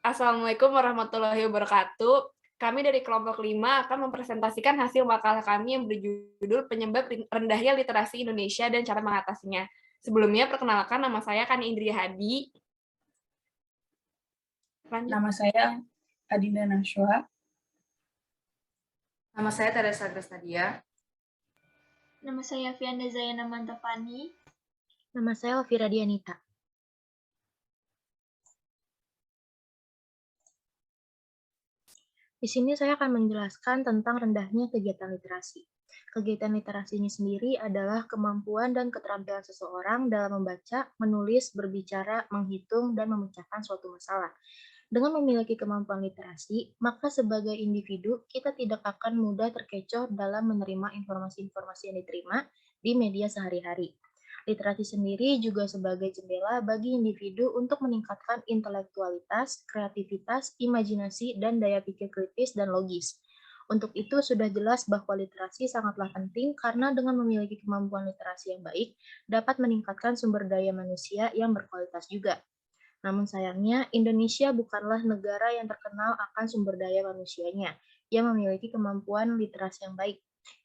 Assalamualaikum warahmatullahi wabarakatuh. Kami dari kelompok 5 akan mempresentasikan hasil makalah kami yang berjudul Penyebab Rendahnya Literasi Indonesia dan Cara Mengatasinya. Sebelumnya, perkenalkan nama saya Kani Indria Hadi. Lanjut. Nama saya Adinda Nashwa. Nama saya Teresa Grastadia. Nama saya Fianda Zayana Mantapani. Nama saya Elvira Dianita. Di sini saya akan menjelaskan tentang rendahnya kegiatan literasi. Kegiatan literasi ini sendiri adalah kemampuan dan keterampilan seseorang dalam membaca, menulis, berbicara, menghitung, dan memecahkan suatu masalah. Dengan memiliki kemampuan literasi, maka sebagai individu kita tidak akan mudah terkecoh dalam menerima informasi-informasi yang diterima di media sehari-hari. Literasi sendiri juga sebagai jendela bagi individu untuk meningkatkan intelektualitas, kreativitas, imajinasi, dan daya pikir kritis dan logis. Untuk itu sudah jelas bahwa literasi sangatlah penting karena dengan memiliki kemampuan literasi yang baik dapat meningkatkan sumber daya manusia yang berkualitas juga. Namun sayangnya, Indonesia bukanlah negara yang terkenal akan sumber daya manusianya yang memiliki kemampuan literasi yang baik.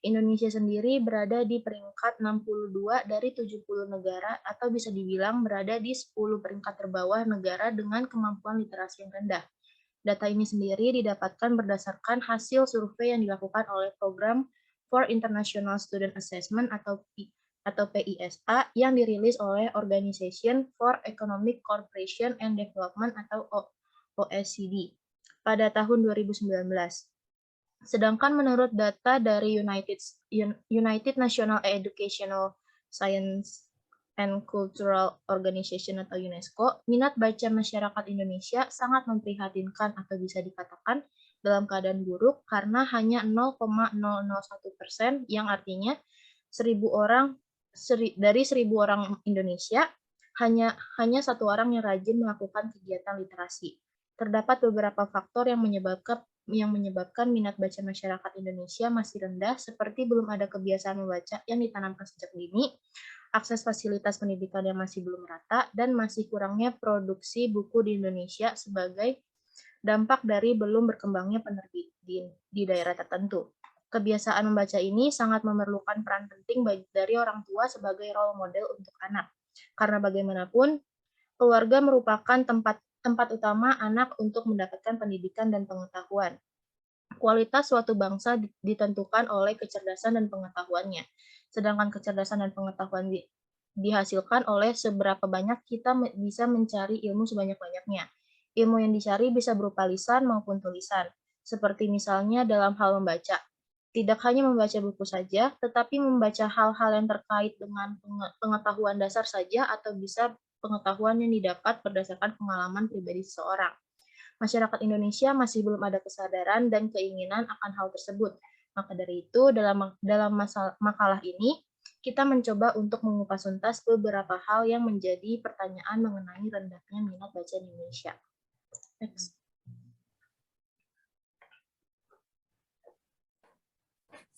Indonesia sendiri berada di peringkat 62 dari 70 negara atau bisa dibilang berada di 10 peringkat terbawah negara dengan kemampuan literasi yang rendah. Data ini sendiri didapatkan berdasarkan hasil survei yang dilakukan oleh Program for International Student Assessment atau PISA yang dirilis oleh Organization for Economic Cooperation and Development atau OECD pada tahun 2019. Sedangkan menurut data dari United National Educational Science and Cultural Organization atau UNESCO, minat baca masyarakat Indonesia sangat memprihatinkan atau bisa dikatakan dalam keadaan buruk karena hanya 0,001%, yang artinya 1.000 orang dari 1.000 orang Indonesia hanya satu orang yang rajin melakukan kegiatan literasi. Terdapat beberapa faktor yang menyebabkan minat baca masyarakat Indonesia masih rendah, seperti belum ada kebiasaan membaca yang ditanamkan sejak dini, akses fasilitas pendidikan yang masih belum rata, dan masih kurangnya produksi buku di Indonesia sebagai dampak dari belum berkembangnya penerbit di daerah tertentu. Kebiasaan membaca ini sangat memerlukan peran penting dari orang tua sebagai role model untuk anak. Karena bagaimanapun, keluarga merupakan tempat utama anak untuk mendapatkan pendidikan dan pengetahuan. Kualitas suatu bangsa ditentukan oleh kecerdasan dan pengetahuannya. Sedangkan kecerdasan dan pengetahuan dihasilkan oleh seberapa banyak kita bisa mencari ilmu sebanyak-banyaknya. Ilmu yang dicari bisa berupa lisan maupun tulisan, seperti misalnya dalam hal membaca. Tidak hanya membaca buku saja, tetapi membaca hal-hal yang terkait dengan pengetahuan dasar saja atau bisa pengetahuan yang didapat berdasarkan pengalaman pribadi seseorang. Masyarakat Indonesia masih belum ada kesadaran dan keinginan akan hal tersebut. Maka dari itu, dalam makalah ini, kita mencoba untuk mengupas tuntas beberapa hal yang menjadi pertanyaan mengenai rendahnya minat baca di Indonesia. Next.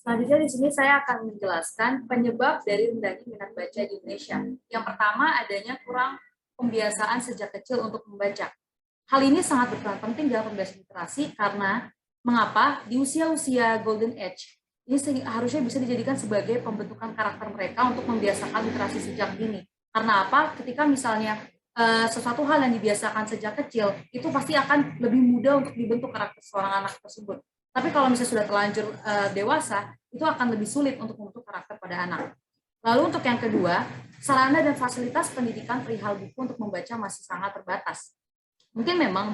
Selanjutnya di sini saya akan menjelaskan penyebab dari rendahnya minat baca di Indonesia. Yang pertama, adanya kurang pembiasaan sejak kecil untuk membaca. Hal ini sangat berperan penting dalam pembiasaan literasi karena mengapa di usia-usia golden age ini harusnya bisa dijadikan sebagai pembentukan karakter mereka untuk membiasakan literasi sejak dini. Karena apa? Ketika misalnya sesuatu hal yang dibiasakan sejak kecil, itu pasti akan lebih mudah untuk dibentuk karakter seorang anak tersebut. Tapi kalau misalnya sudah terlanjur dewasa, itu akan lebih sulit untuk membentuk karakter pada anak. Lalu untuk yang kedua, sarana dan fasilitas pendidikan perihal buku untuk membaca masih sangat terbatas. Mungkin memang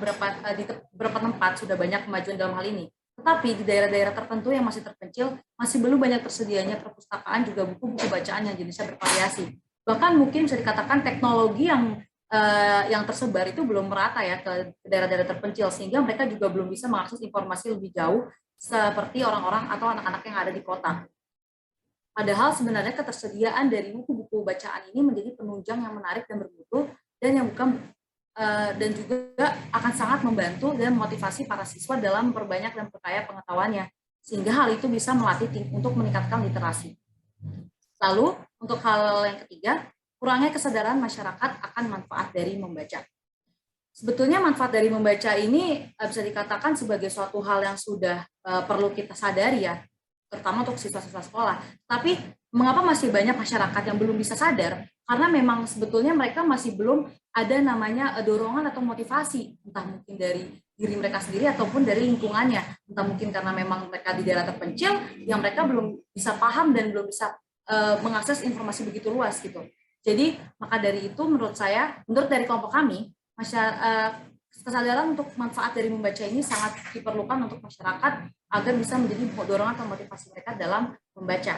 di beberapa tempat sudah banyak kemajuan dalam hal ini, tetapi di daerah-daerah tertentu yang masih terpencil, masih belum banyak tersedianya perpustakaan juga buku-buku bacaan yang jenisnya bervariasi. Bahkan mungkin bisa dikatakan teknologi yang tersebar itu belum merata ya ke daerah-daerah terpencil, sehingga mereka juga belum bisa mengakses informasi lebih jauh seperti orang-orang atau anak-anak yang ada di kota. Padahal sebenarnya ketersediaan dari buku-buku bacaan ini menjadi penunjang yang menarik dan bermutu dan juga akan sangat membantu dan memotivasi para siswa dalam memperbanyak dan memperkaya pengetahuannya, sehingga hal itu bisa melatih untuk meningkatkan literasi. Lalu untuk hal yang ketiga, kurangnya kesadaran masyarakat akan manfaat dari membaca. Sebetulnya manfaat dari membaca ini bisa dikatakan sebagai suatu hal yang sudah perlu kita sadari ya, terutama untuk siswa-siswa sekolah. Tapi mengapa masih banyak masyarakat yang belum bisa sadar? Karena memang sebetulnya mereka masih belum ada namanya dorongan atau motivasi, entah mungkin dari diri mereka sendiri ataupun dari lingkungannya. Entah mungkin karena memang mereka di daerah terpencil yang mereka belum bisa paham dan belum bisa mengakses informasi begitu luas gitu. Jadi maka dari itu menurut dari kelompok kami, kesadaran untuk manfaat dari membaca ini sangat diperlukan untuk masyarakat agar bisa menjadi dorongan atau motivasi mereka dalam membaca.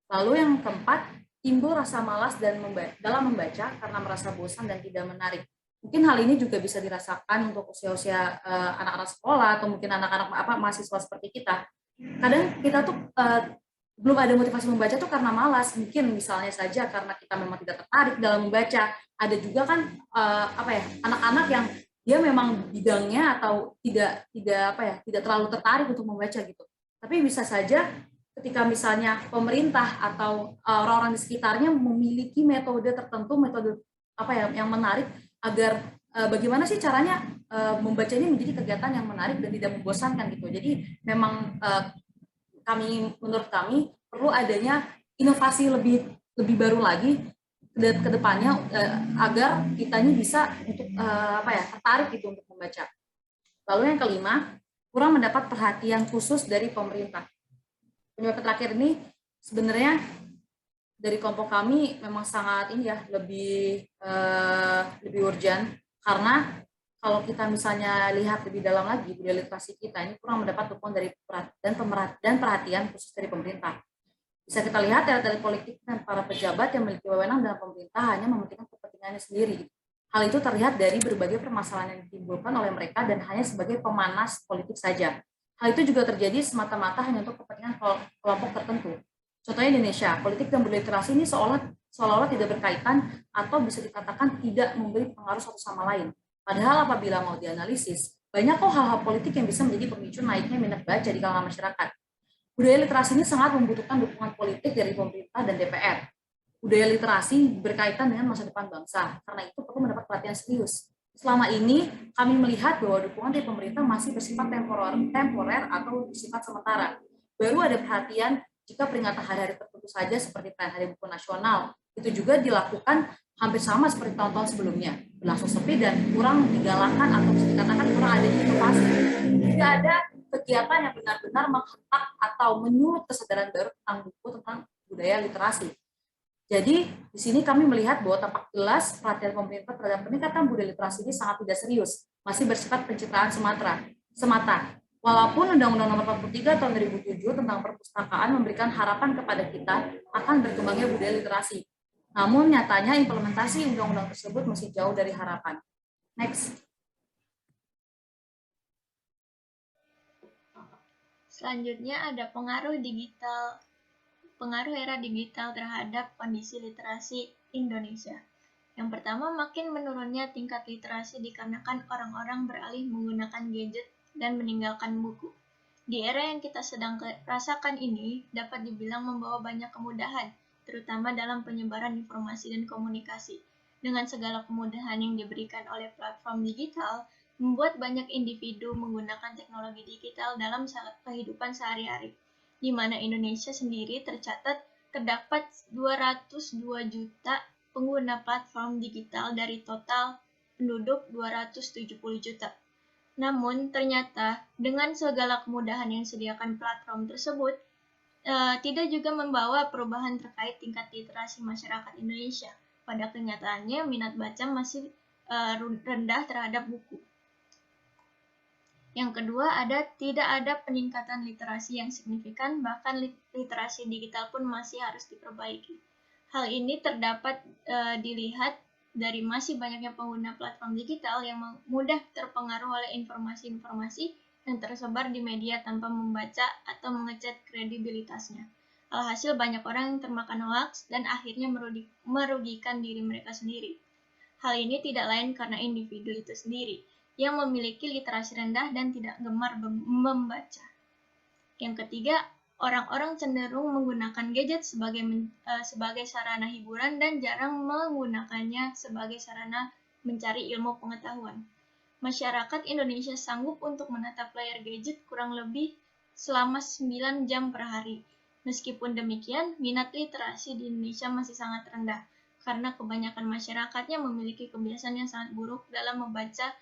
Lalu yang keempat, timbul rasa malas dalam membaca karena merasa bosan dan tidak menarik. Mungkin hal ini juga bisa dirasakan untuk usia-usia anak-anak sekolah atau mungkin anak-anak mahasiswa seperti kita. Kadang kita tuh belum ada motivasi membaca tuh karena malas. Mungkin misalnya saja karena kita memang tidak tertarik dalam membaca. Ada juga kan anak-anak yang dia memang bidangnya atau tidak terlalu tertarik untuk membaca gitu. Tapi bisa saja ketika misalnya pemerintah atau orang-orang di sekitarnya memiliki metode tertentu, metode yang menarik agar bagaimana sih caranya membaca ini menjadi kegiatan yang menarik dan tidak membosankan gitu. Jadi memang menurut kami perlu adanya inovasi lebih baru lagi ke depannya agar kita ini bisa untuk tertarik gitu untuk membaca. Lalu yang kelima, kurang mendapat perhatian khusus dari pemerintah. Penyebab terakhir ini sebenarnya dari kelompok kami memang sangat lebih urgent, karena kalau kita misalnya lihat lebih dalam lagi, budaya literasi kita ini kurang mendapat dukungan dari dan perhatian khusus dari pemerintah. Bisa kita lihat elit politik dan para pejabat yang memiliki wewenang dalam pemerintah hanya mementingkan kepentingannya sendiri. Hal itu terlihat dari berbagai permasalahan yang ditimbulkan oleh mereka dan hanya sebagai pemanas politik saja. Hal itu juga terjadi semata-mata hanya untuk kepentingan kelompok tertentu. Contohnya Indonesia, politik dan budaya literasi ini seolah-olah tidak berkaitan atau bisa dikatakan tidak memberi pengaruh satu sama lain. Padahal apabila mau dianalisis, banyak kok hal-hal politik yang bisa menjadi pemicu naiknya minat baca di kalangan masyarakat. Budaya literasi ini sangat membutuhkan dukungan politik dari pemerintah dan DPR. Budaya literasi berkaitan dengan masa depan bangsa, karena itu perlu mendapat perhatian serius. Selama ini, kami melihat bahwa dukungan dari pemerintah masih bersifat temporer atau bersifat sementara. Baru ada perhatian jika peringatan hari-hari tertentu saja seperti perayaan Hari Buku Nasional. Itu juga dilakukan hampir sama seperti tahun-tahun sebelumnya, berlangsung sepi dan kurang digalakkan atau bisa dikatakan kurang ada inovasi. Tidak ada kegiatan yang benar-benar menghentak atau menyulut kesadaran baru tentang budaya literasi. Jadi di sini kami melihat bahwa tampak jelas perhatian pemerintah terhadap peningkatan budaya literasi ini sangat tidak serius, masih bersifat pencitraan semata. Walaupun Undang-Undang Nomor 43 Tahun 2007 tentang perpustakaan memberikan harapan kepada kita akan berkembangnya budaya literasi. Namun nyatanya implementasi undang-undang tersebut masih jauh dari harapan. Next. Selanjutnya ada pengaruh era digital terhadap kondisi literasi Indonesia. Yang pertama, makin menurunnya tingkat literasi dikarenakan orang-orang beralih menggunakan gadget dan meninggalkan buku. Di era yang kita sedang rasakan ini dapat dibilang membawa banyak kemudahan, terutama dalam penyebaran informasi dan komunikasi. Dengan segala kemudahan yang diberikan oleh platform digital, membuat banyak individu menggunakan teknologi digital dalam kehidupan sehari-hari, di mana Indonesia sendiri tercatat terdapat 202 juta pengguna platform digital dari total penduduk 270 juta. Namun, ternyata dengan segala kemudahan yang disediakan platform tersebut, tidak juga membawa perubahan terkait tingkat literasi masyarakat Indonesia. Pada kenyataannya, minat baca masih rendah terhadap buku. Yang kedua, tidak ada peningkatan literasi yang signifikan, bahkan literasi digital pun masih harus diperbaiki. Hal ini terdapat dilihat dari masih banyaknya pengguna platform digital yang mudah terpengaruh oleh informasi-informasi yang tersebar di media tanpa membaca atau mengecek kredibilitasnya. Alhasil banyak orang yang termakan hoaks dan akhirnya merugikan diri mereka sendiri. Hal ini tidak lain karena individu itu sendiri yang memiliki literasi rendah dan tidak gemar membaca. Yang ketiga, orang-orang cenderung menggunakan gadget sebagai sarana hiburan dan jarang menggunakannya sebagai sarana mencari ilmu pengetahuan. Masyarakat Indonesia sanggup untuk menatap layar gadget kurang lebih selama 9 jam per hari. Meskipun demikian, minat literasi di Indonesia masih sangat rendah, karena kebanyakan masyarakatnya memiliki kebiasaan yang sangat buruk dalam membaca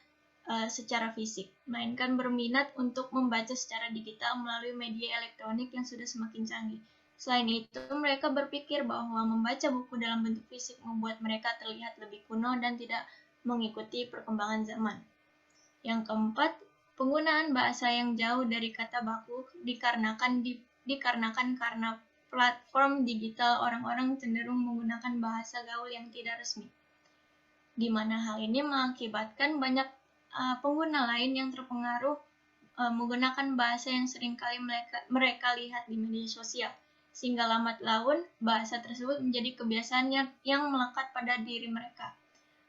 secara fisik, melainkan berminat untuk membaca secara digital melalui media elektronik yang sudah semakin canggih. Selain itu, mereka berpikir bahwa membaca buku dalam bentuk fisik membuat mereka terlihat lebih kuno dan tidak mengikuti perkembangan zaman. Yang keempat, penggunaan bahasa yang jauh dari kata baku dikarenakan karena platform digital orang-orang cenderung menggunakan bahasa gaul yang tidak resmi, di mana hal ini mengakibatkan banyak pengguna lain yang terpengaruh menggunakan bahasa yang seringkali mereka lihat di media sosial, sehingga lambat laun bahasa tersebut menjadi kebiasaan yang melekat pada diri mereka.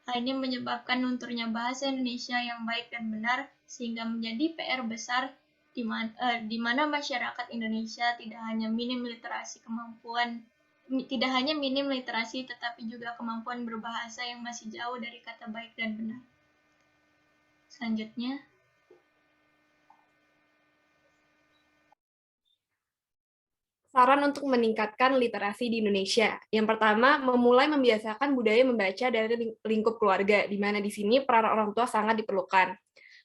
Hal ini menyebabkan lunturnya bahasa Indonesia yang baik dan benar, sehingga menjadi PR besar di mana masyarakat Indonesia tidak hanya minim literasi tetapi juga kemampuan berbahasa yang masih jauh dari kata baik dan benar. Selanjutnya, saran untuk meningkatkan literasi di Indonesia. Yang pertama, memulai membiasakan budaya membaca dari lingkup keluarga, di mana di sini peran orang tua sangat diperlukan.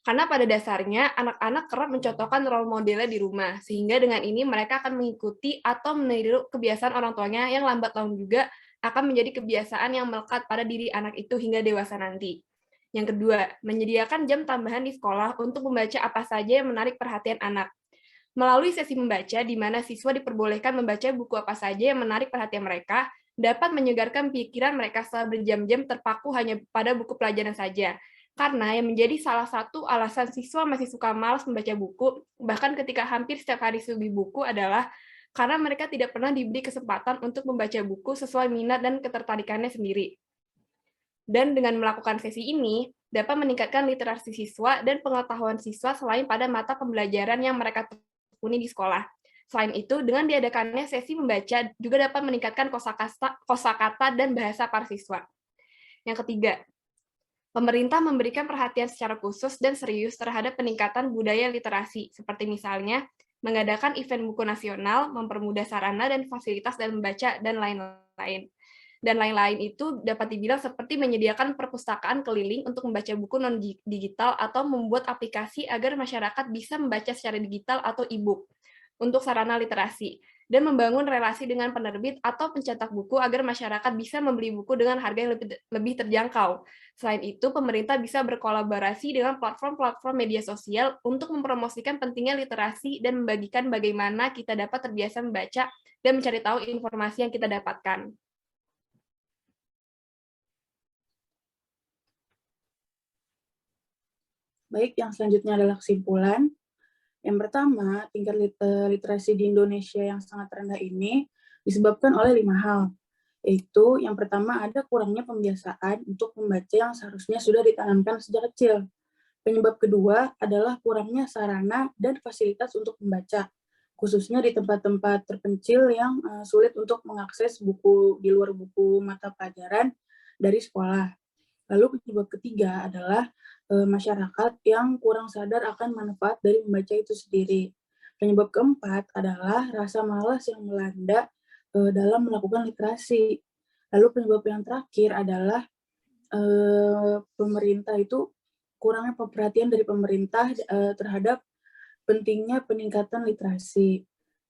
Karena pada dasarnya, anak-anak kerap mencontohkan role modelnya di rumah, sehingga dengan ini mereka akan mengikuti atau meniru kebiasaan orang tuanya yang lambat laun juga akan menjadi kebiasaan yang melekat pada diri anak itu hingga dewasa nanti. Yang kedua, menyediakan jam tambahan di sekolah untuk membaca apa saja yang menarik perhatian anak. Melalui sesi membaca, di mana siswa diperbolehkan membaca buku apa saja yang menarik perhatian mereka, dapat menyegarkan pikiran mereka setelah berjam-jam terpaku hanya pada buku pelajaran saja. Karena yang menjadi salah satu alasan siswa masih suka malas membaca buku, bahkan ketika hampir setiap hari subi buku adalah karena mereka tidak pernah diberi kesempatan untuk membaca buku sesuai minat dan ketertarikannya sendiri. Dan dengan melakukan sesi ini, dapat meningkatkan literasi siswa dan pengetahuan siswa selain pada mata pembelajaran yang mereka tekuni di sekolah. Selain itu, dengan diadakannya sesi membaca juga dapat meningkatkan kosakata dan bahasa para siswa. Yang ketiga, pemerintah memberikan perhatian secara khusus dan serius terhadap peningkatan budaya literasi, seperti misalnya mengadakan event buku nasional, mempermudah sarana dan fasilitas dalam membaca, dan lain-lain. Dan lain-lain itu dapat dibilang seperti menyediakan perpustakaan keliling untuk membaca buku non-digital atau membuat aplikasi agar masyarakat bisa membaca secara digital atau e-book untuk sarana literasi, dan membangun relasi dengan penerbit atau pencetak buku agar masyarakat bisa membeli buku dengan harga yang lebih terjangkau. Selain itu, pemerintah bisa berkolaborasi dengan platform-platform media sosial untuk mempromosikan pentingnya literasi dan membagikan bagaimana kita dapat terbiasa membaca dan mencari tahu informasi yang kita dapatkan. Baik, yang selanjutnya adalah kesimpulan. Yang pertama, tingkat literasi di Indonesia yang sangat rendah ini disebabkan oleh 5 hal, yaitu yang pertama ada kurangnya pembiasaan untuk membaca yang seharusnya sudah ditanamkan sejak kecil. Penyebab kedua adalah kurangnya sarana dan fasilitas untuk membaca, khususnya di tempat-tempat terpencil yang sulit untuk mengakses buku di luar buku mata pelajaran dari sekolah. Lalu penyebab ketiga adalah masyarakat yang kurang sadar akan manfaat dari membaca itu sendiri. Penyebab keempat adalah rasa malas yang melanda dalam melakukan literasi. Lalu penyebab yang terakhir adalah pemerintah itu kurangnya perhatian dari pemerintah terhadap pentingnya peningkatan literasi.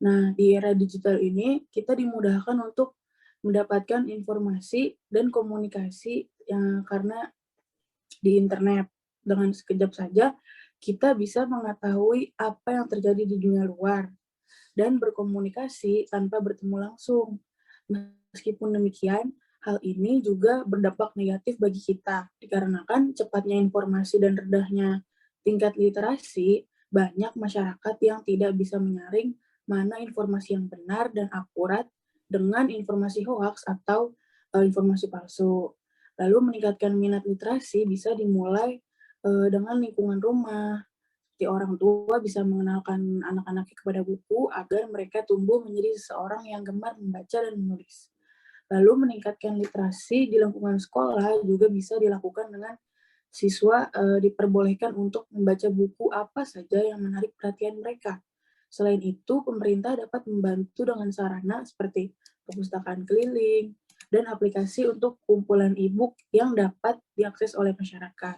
Nah, di era digital ini kita dimudahkan untuk mendapatkan informasi dan komunikasi karena di internet. Dengan sekejap saja, kita bisa mengetahui apa yang terjadi di dunia luar dan berkomunikasi tanpa bertemu langsung. Meskipun demikian, hal ini juga berdampak negatif bagi kita, dikarenakan cepatnya informasi dan rendahnya tingkat literasi, banyak masyarakat yang tidak bisa menyaring mana informasi yang benar dan akurat dengan informasi hoaks atau informasi palsu. Lalu meningkatkan minat literasi bisa dimulai dengan lingkungan rumah. Seperti orang tua bisa mengenalkan anak-anaknya kepada buku agar mereka tumbuh menjadi seseorang yang gemar membaca dan menulis. Lalu meningkatkan literasi di lingkungan sekolah juga bisa dilakukan dengan Siswa diperbolehkan untuk membaca buku apa saja yang menarik perhatian mereka. Selain itu, pemerintah dapat membantu dengan sarana seperti perpustakaan keliling dan aplikasi untuk kumpulan e-book yang dapat diakses oleh masyarakat.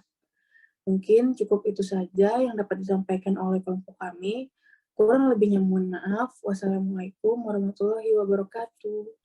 Mungkin cukup itu saja yang dapat disampaikan oleh kelompok kami. Kurang lebihnya mohon maaf. Wassalamualaikum warahmatullahi wabarakatuh.